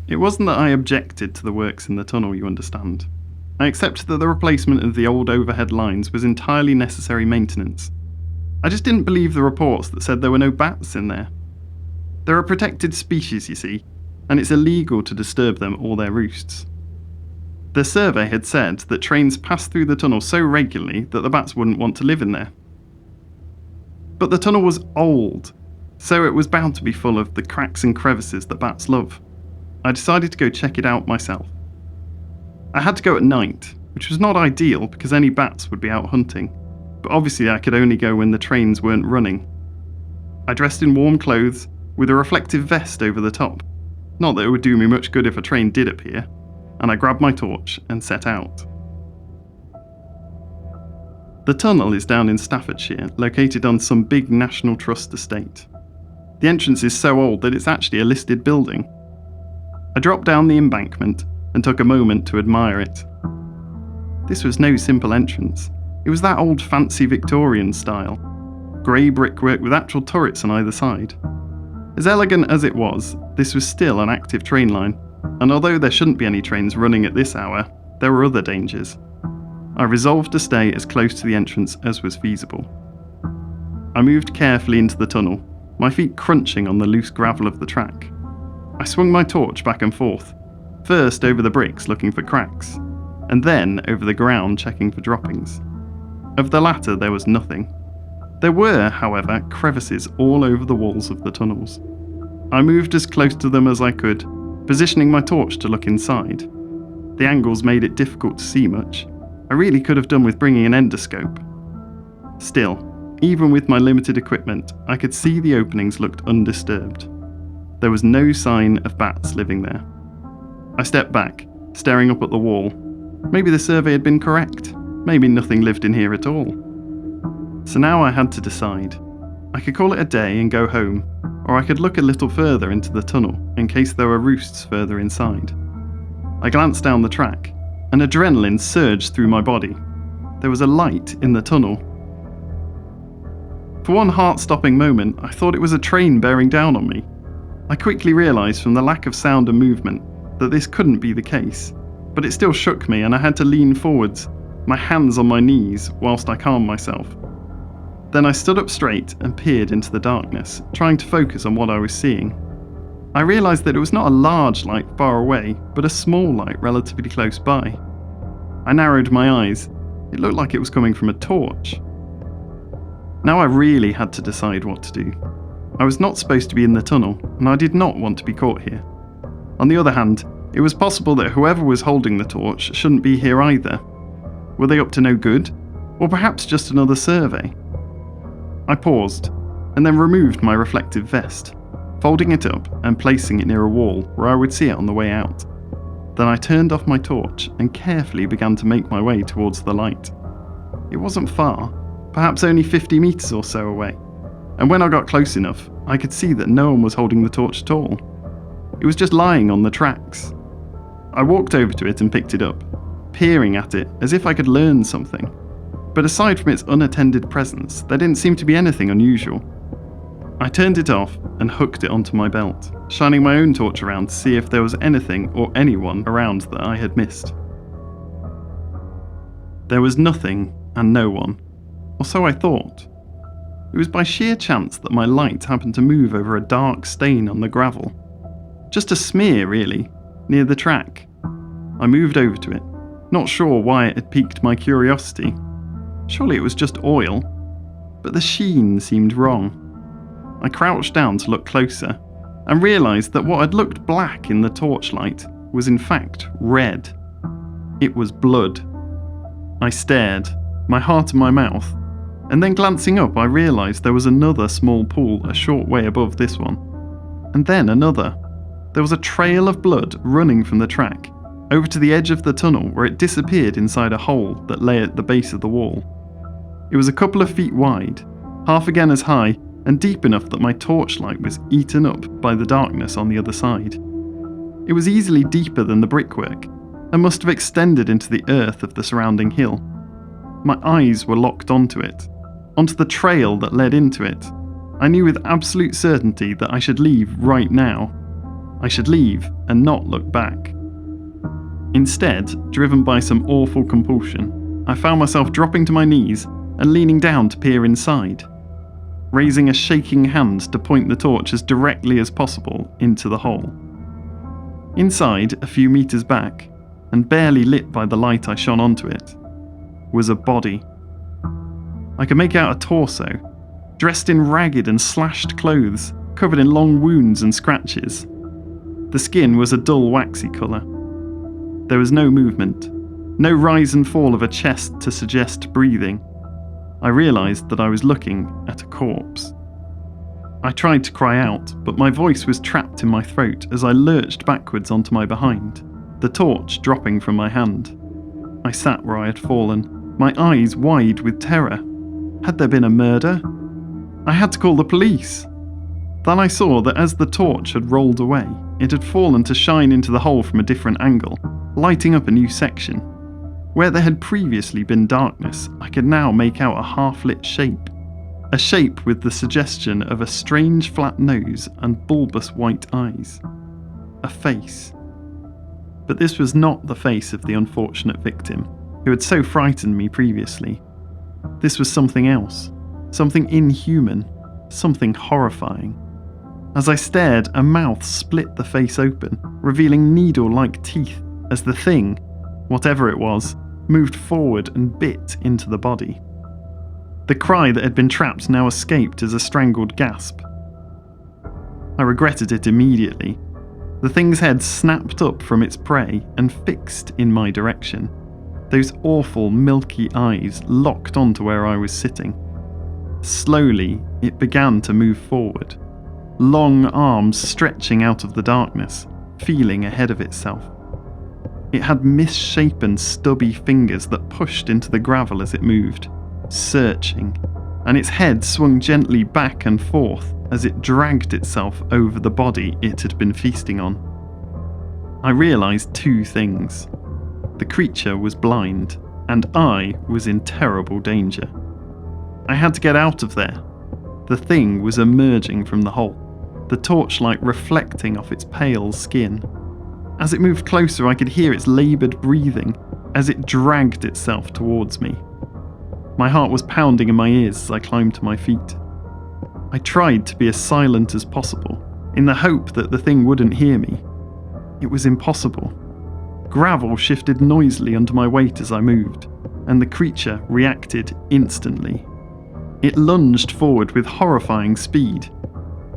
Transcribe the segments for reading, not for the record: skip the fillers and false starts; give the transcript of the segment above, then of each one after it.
It wasn't that I objected to the works in the tunnel, you understand. I accepted that the replacement of the old overhead lines was entirely necessary maintenance. I just didn't believe the reports that said there were no bats in there. They're a protected species, you see, and it's illegal to disturb them or their roosts. The survey had said that trains passed through the tunnel so regularly that the bats wouldn't want to live in there. But the tunnel was old, so it was bound to be full of the cracks and crevices that bats love. I decided to go check it out myself. I had to go at night, which was not ideal because any bats would be out hunting, but obviously I could only go when the trains weren't running. I dressed in warm clothes with a reflective vest over the top. Not that it would do me much good if a train did appear, and I grabbed my torch and set out. The tunnel is down in Staffordshire, located on some big National Trust estate. The entrance is so old that it's actually a listed building. I dropped down the embankment and took a moment to admire it. This was no simple entrance. It was that old fancy Victorian style. Grey brickwork with actual turrets on either side. As elegant as it was, this was still an active train line, and although there shouldn't be any trains running at this hour, there were other dangers. I resolved to stay as close to the entrance as was feasible. I moved carefully into the tunnel, my feet crunching on the loose gravel of the track. I swung my torch back and forth, first over the bricks looking for cracks, and then over the ground checking for droppings. Of the latter there was nothing. There were, however, crevices all over the walls of the tunnels. I moved as close to them as I could, positioning my torch to look inside. The angles made it difficult to see much. I really could have done with bringing an endoscope. Still, even with my limited equipment, I could see the openings looked undisturbed. There was no sign of bats living there. I stepped back, staring up at the wall. Maybe the survey had been correct. Maybe nothing lived in here at all. So now I had to decide. I could call it a day and go home, or I could look a little further into the tunnel in case there were roosts further inside. I glanced down the track, and adrenaline surged through my body. There was a light in the tunnel. For one heart-stopping moment, I thought it was a train bearing down on me. I quickly realised from the lack of sound and movement that this couldn't be the case, but it still shook me and I had to lean forwards, my hands on my knees, whilst I calmed myself. Then I stood up straight and peered into the darkness, trying to focus on what I was seeing. I realised that it was not a large light far away, but a small light relatively close by. I narrowed my eyes. It looked like it was coming from a torch. Now I really had to decide what to do. I was not supposed to be in the tunnel, and I did not want to be caught here. On the other hand, it was possible that whoever was holding the torch shouldn't be here either. Were they up to no good? Or perhaps just another survey? I paused, and then removed my reflective vest, folding it up and placing it near a wall where I would see it on the way out. Then I turned off my torch and carefully began to make my way towards the light. It wasn't far, perhaps only 50 metres or so away, and when I got close enough, I could see that no one was holding the torch at all. It was just lying on the tracks. I walked over to it and picked it up, peering at it as if I could learn something. But aside from its unattended presence, there didn't seem to be anything unusual. I turned it off and hooked it onto my belt, shining my own torch around to see if there was anything or anyone around that I had missed. There was nothing and no one, or so I thought. It was by sheer chance that my light happened to move over a dark stain on the gravel. Just a smear, really, near the track. I moved over to it, not sure why it had piqued my curiosity. Surely it was just oil, but the sheen seemed wrong. I crouched down to look closer, and realised that what had looked black in the torchlight was in fact red. It was blood. I stared, my heart in my mouth, and then glancing up I realised there was another small pool a short way above this one. And then another. There was a trail of blood running from the track, over to the edge of the tunnel where it disappeared inside a hole that lay at the base of the wall. It was a couple of feet wide, half again as high, and deep enough that my torchlight was eaten up by the darkness on the other side. It was easily deeper than the brickwork, and must have extended into the earth of the surrounding hill. My eyes were locked onto it, onto the trail that led into it. I knew with absolute certainty that I should leave right now. I should leave and not look back. Instead, driven by some awful compulsion, I found myself dropping to my knees and leaning down to peer inside, raising a shaking hand to point the torch as directly as possible into the hole. Inside, a few meters back, and barely lit by the light I shone onto it, was a body. I could make out a torso, dressed in ragged and slashed clothes, covered in long wounds and scratches. The skin was a dull waxy colour. There was no movement, no rise and fall of a chest to suggest breathing. I realised that I was looking at a corpse. I tried to cry out, but my voice was trapped in my throat as I lurched backwards onto my behind, the torch dropping from my hand. I sat where I had fallen, my eyes wide with terror. Had there been a murder? I had to call the police. Then I saw that as the torch had rolled away, it had fallen to shine into the hole from a different angle, lighting up a new section. Where there had previously been darkness, I could now make out a half-lit shape. A shape with the suggestion of a strange flat nose and bulbous white eyes. A face. But this was not the face of the unfortunate victim, who had so frightened me previously. This was something else. Something inhuman. Something horrifying. As I stared, a mouth split the face open, revealing needle-like teeth as the thing, whatever it was, moved forward and bit into the body. The cry that had been trapped now escaped as a strangled gasp. I regretted it immediately. The thing's head snapped up from its prey and fixed in my direction. Those awful milky eyes locked onto where I was sitting. Slowly, it began to move forward, long arms stretching out of the darkness, feeling ahead of itself. It had misshapen, stubby fingers that pushed into the gravel as it moved, searching, and its head swung gently back and forth as it dragged itself over the body it had been feasting on. I realised two things. The creature was blind, and I was in terrible danger. I had to get out of there. The thing was emerging from the hole, the torchlight reflecting off its pale skin. As it moved closer, I could hear its laboured breathing as it dragged itself towards me. My heart was pounding in my ears as I climbed to my feet. I tried to be as silent as possible, in the hope that the thing wouldn't hear me. It was impossible. Gravel shifted noisily under my weight as I moved, and the creature reacted instantly. It lunged forward with horrifying speed.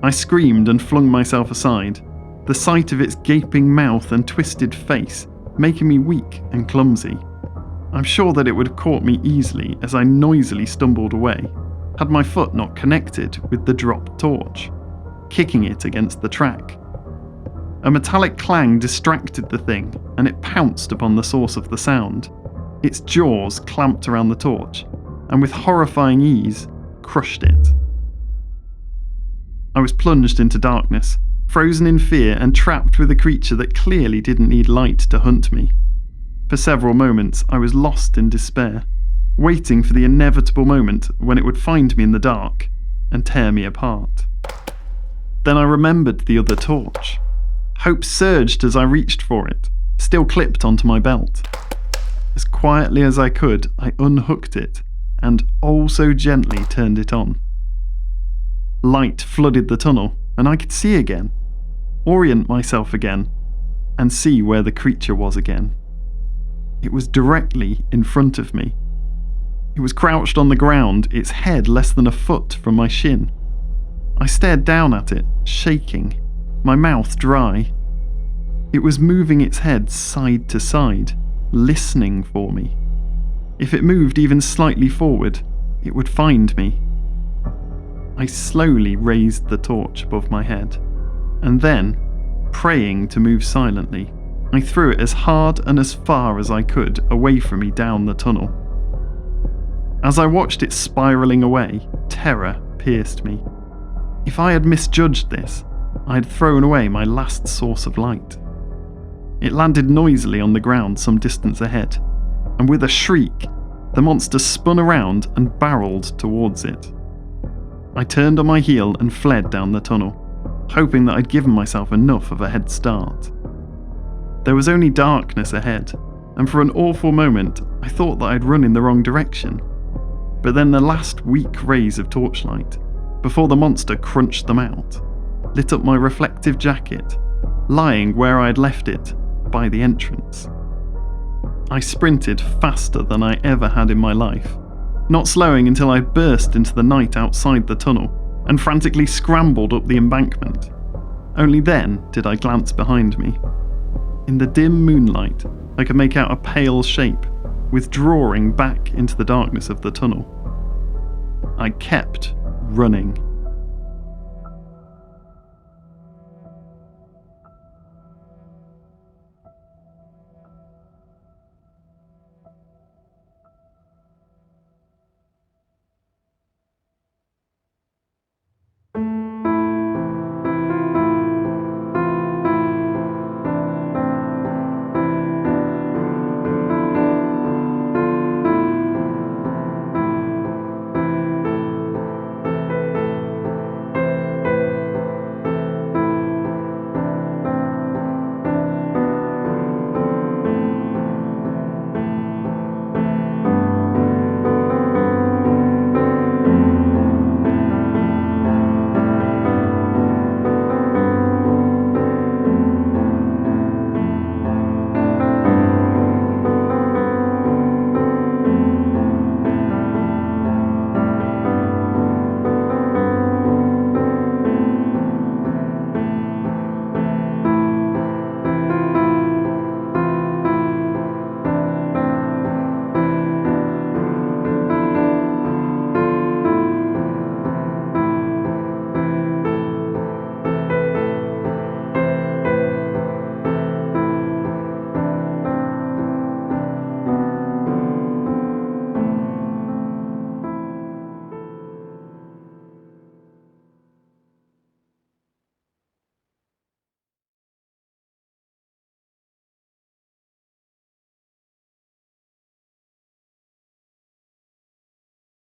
I screamed and flung myself aside, the sight of its gaping mouth and twisted face making me weak and clumsy. I'm sure that it would have caught me easily as I noisily stumbled away, had my foot not connected with the dropped torch, kicking it against the track. A metallic clang distracted the thing, and it pounced upon the source of the sound. Its jaws clamped around the torch, and with horrifying ease, crushed it. I was plunged into darkness, frozen in fear and trapped with a creature that clearly didn't need light to hunt me. For several moments, I was lost in despair, waiting for the inevitable moment when it would find me in the dark and tear me apart. Then I remembered the other torch. Hope surged as I reached for it, still clipped onto my belt. As quietly as I could, I unhooked it and oh so gently turned it on. Light flooded the tunnel, and I could see again, orient myself again, and see where the creature was again. It was directly in front of me. It was crouched on the ground, its head less than a foot from my shin. I stared down at it, shaking, my mouth dry. It was moving its head side to side, listening for me. If it moved even slightly forward, it would find me. I slowly raised the torch above my head, and then, praying to move silently, I threw it as hard and as far as I could away from me down the tunnel. As I watched it spiralling away, terror pierced me. If I had misjudged this, I had thrown away my last source of light. It landed noisily on the ground some distance ahead, and with a shriek, the monster spun around and barreled towards it. I turned on my heel and fled down the tunnel, hoping that I'd given myself enough of a head start. There was only darkness ahead, and for an awful moment I thought that I'd run in the wrong direction. But then the last weak rays of torchlight, before the monster crunched them out, lit up my reflective jacket, lying where I had left it, by the entrance. I sprinted faster than I ever had in my life, not slowing until I burst into the night outside the tunnel and frantically scrambled up the embankment. Only then did I glance behind me. In the dim moonlight, I could make out a pale shape, withdrawing back into the darkness of the tunnel. I kept running.